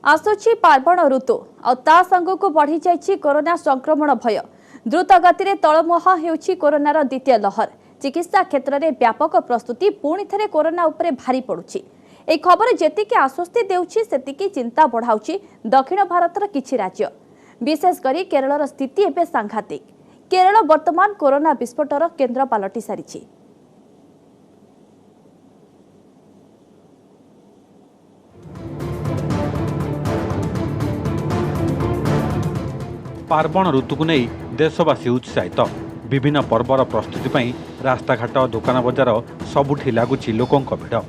आसुची पार्वण ऋतु को बढ़ी जाइछि कोरोना संक्रमण भय। द्रुत गति में तलमुहा हेउछि कोरोनार द्वितीय लहर। चिकित्सा क्षेत्र में व्यापक प्रस्तुति पुणी थे कोरोना उपरे भारी पड़ुछि। ए खबर जेतिकी आश्वस्ति देउछि सेतिकी चिंता बढ़ाउछि दक्षिण भारतर किछि राज्य, विशेषकर केरलर स्थिति एबे सांघातिक। केरल वर्तमान कोरोना विस्फोटर केन्द्र पलटि सारिछि। पार्वण ऋतु को नहीं देशवासी उत्साहित। विभिन्न पर्वर प्रस्तुति रास्ताघाट दुकान बजार सबुठी लगुच लोकों भिड़।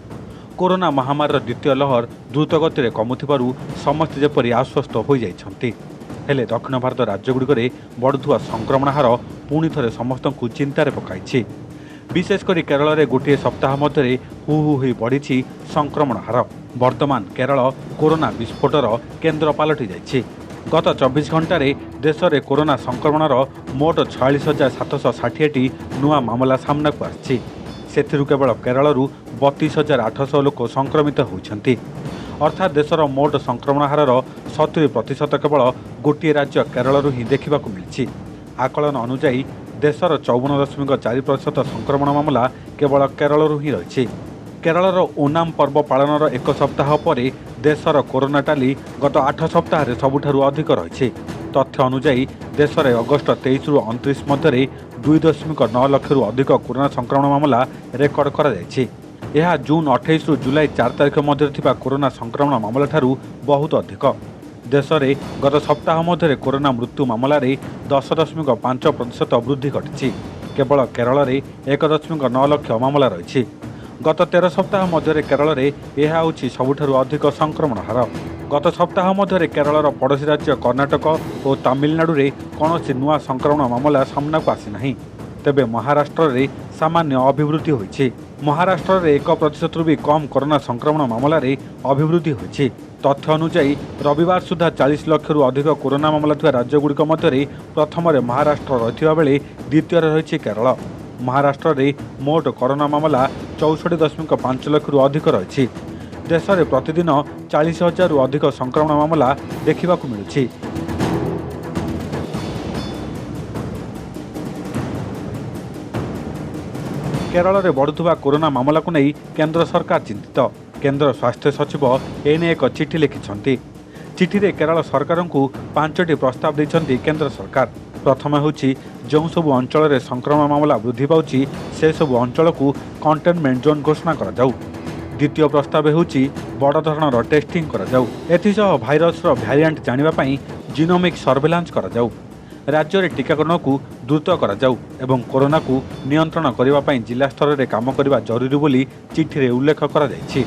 कोरोना महामारी द्वितीय लहर द्रुत गति में कमुथिबारु समस्ते जेपरि आश्वस्त हो जाइछन्ति। हेले दक्षिण भारत राज्यगुड़िक बढ़ुवा संक्रमण हार पुणी थे समस्त चिंतार पकाई। विशेषकर केरल में गोटे सप्ताह मध्य हु हु हो बढ़ी संक्रमण हार। वर्तमान केरल कोरोना विस्फोटर केन्द्र पलटि जाइछि। गत 24 घंटे देश में कोरोना संक्रमणर मोट 46,760 नुआ मामला सामना को आछि। सेथिरु केवल केरलरू 32,800 लोक संक्रमित होइछन्ति। अर्थात देशर मोट संक्रमण हारर 70% केवल गोटे राज्य केरलरू ही देखा मिली। आकलन अनुजाई देशर 54.4% संक्रमण मामला केवल केरलरू ही रही। केरलर ओनाम पर्व पालनर एक सप्ताह पर देशर कोरोना टाली गत 8 सप्ताह सबुठारु अधिक रही। तथ्य अनुजाई देश में अगस्ट 23 रु 29 मध्य 2.9 लाख रु अधिक कोरोना संक्रमण मामला रेकर्ड कर जून 28 रु जुलाई 4 तारिख मध्य थिबा कोरोना संक्रमण मामला ठारू बहुत अधिक। देश में गत सप्ताह मध्य कोरोना मृत्यु मामला 10.5% वृद्धि घटी। केवल केरल में 1.9 लाख मामला रही। गत 13 सप्ताह मध्य केरल में यह होछि सबुठारु अधिक संक्रमण हार। गत सप्ताह मध्य केरलर पड़ोशी राज्य कर्णाटक और तमिलनाडु में कौन नुआ संक्रमण मामला सामना को आसी नहीं। तेबे महाराष्ट्र में सामान्य अभिवृद्धि होइछि। महाराष्ट्र में 1% भी कम कोरोना संक्रमण मामला अभिवृद्धि होइछि। तथ्य अनुसार रविवार सुधा 40 लाख रु अधिक कोरोना मामला थिबा राज्यगुड़िक मध्य प्रथम रही रहिथिबा बेले द्वितीय रही केरल। महाराष्ट्र में मोट कोरोना मामला 64.5 लाख रु अधिक रही। देश में प्रतिदिन 40,000 रु अधिक संक्रमण मामला देखा मिलुछि। केरल में बढ़ुवा कोरोना मामला को नहीं केंद्र सरकार चिंतित। केंद्र स्वास्थ्य सचिव एने एक चिठी लिखिछन्ति। चिठी रे केरल सरकार को 5टी प्रस्ताव देछन्ति केंद्र सरकार। प्रथम होछि जो सब अंचल में संक्रमण मामला वृद्धि पाउछि से सब अंचल को कंटेनमेंट जोन घोषणा करा जाऊ। द्वितीय प्रस्ताव होछि बड़ धरणर टेस्टिंग करा जाऊ। एथिसह भाइरस भ्यारिएंट जानिबा पई जीनोमिक सर्वेलांस करा जाऊ। राज्य में टीकाकरण को द्रुत करा जाऊ एवं कोरोना को नियंत्रण करबा पई जिला स्तर में काम करबा जरूरी बोली चिठी रे उल्लेख करा जायछि।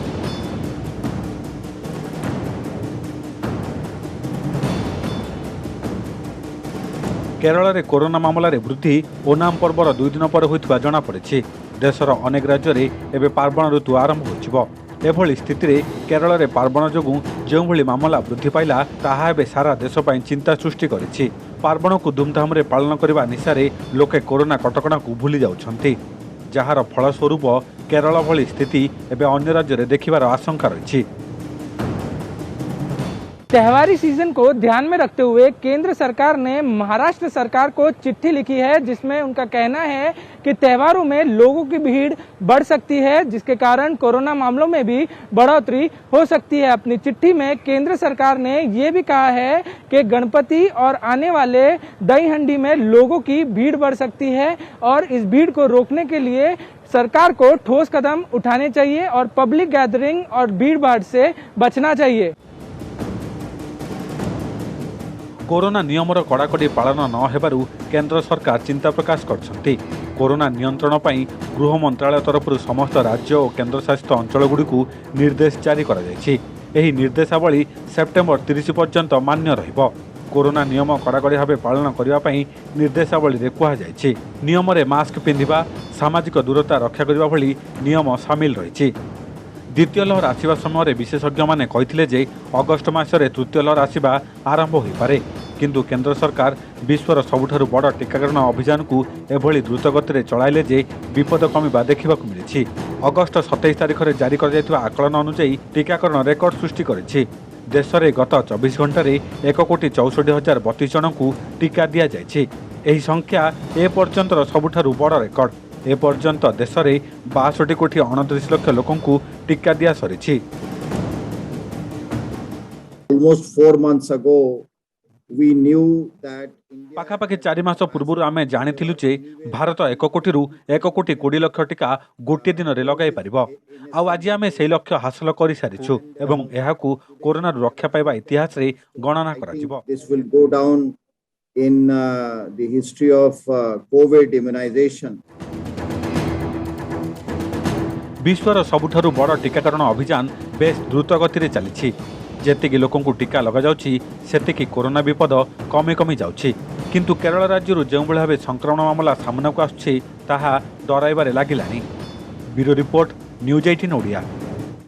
केरल में कोरोना मामला रे वृद्धि ओनाम पर्वर 2 दिन पर होइतबा जणा पड़े। देशर अनेक राज्य में एवं पार्वण ऋतु आरंभ हो। एभली स्थिति रे केरल में पार्वण जोगु जो भली मामला वृद्धि पाइला ताहा एबे सारा देश पई चिंता सृष्टि करिछि। पार्वण को धूमधाम रे पालन करबा निशारे लोके कोरोना कटकणा को भूली जाउछन्ति, जहार फलस्वरूप केरल भली स्थिति एबे अन्य राज्य रे देखिबार आशंका रही। त्योहारी सीजन को ध्यान में रखते हुए केंद्र सरकार ने महाराष्ट्र सरकार को चिट्ठी लिखी है, जिसमें उनका कहना है कि त्योहारों में लोगों की भीड़ बढ़ सकती है, जिसके कारण कोरोना मामलों में भी बढ़ोतरी हो सकती है। अपनी चिट्ठी में केंद्र सरकार ने ये भी कहा है कि गणपति और आने वाले दही हंडी में लोगों की भीड़ बढ़ सकती है और इस भीड़ को रोकने के लिए सरकार को ठोस कदम उठाने चाहिए और पब्लिक गैदरिंग और भीड़ भाड़ से बचना चाहिए। कोरोना नियमर कड़ाकड़ी पालन न हेबारु केंद्र सरकार चिंता प्रकाश करछन्ति। कोरोना नियंत्रण पई गृह मंत्रालय तरफ समस्त राज्य और केंद्र शासित अंचलगुड़िकु निर्देश जारी करा जायछि। एही निर्देशावली सेप्टेम्बर 30 पर्यंत मान्य रहिबो। कोरोना नियम कड़ाकड़ी भाव पालन करबा पई निर्देशावली रे कुहा जायछि। नियम रे मास्क पिंधिबा, सामाजिक दूरता रक्षा करबा भली नियम शामिल रहिछि। द्वितीय लहर आसवा समय विशेषज्ञ माने कहिथिले जे अगस्ट मासरे तृतीय लहर आसवा आरंभ हो पारे, किंतु केंद्र सरकार विश्वर सबुठारु बड़ टीकाकरण अभियान को एभली द्रुत गति चलाइले जे विपद कमिबा देखा मिली। अगस्ट 27 तारिख में जारी कर आकलन अनुसार टीकाकरण रेकर्ड सृष्टि करिछि। देश में गत 24 घंटे 1,64,032 जन को टीका दि जाए। संख्या ए पर्यंत सबुठारु बड़ रेकर्ड। ए पर्यंत देश में 62,29 लाख लोक टीका दि सरी। Almost 4 months ago, we knew that India पाखापाखि 4 मास पूर्व आम जानी जे भारत 1 कोटी 1,20 लाख टीका गोटे दिन में लगाई पार। आज आम से लक्ष्य हासिल कर सारीचु एवं यहाकू कोरोना रक्षा पाइबा इतिहास रे गणना करा। this will go down in the history of COVID immunization. विश्वर सबुठारु बड़ टीकाकरण अभियान बेस द्रुत गति में चली। जेतिकी लोकंकु टीका लगा जाउछि सेतिकी कोरोना विपद कमी कमी जाउछि। किंतु केरल राज्य जो भाव संक्रमण मामला सामना को आसुछि ताहा डराइबारे लागिलानि। Bureau report news 18 Odia.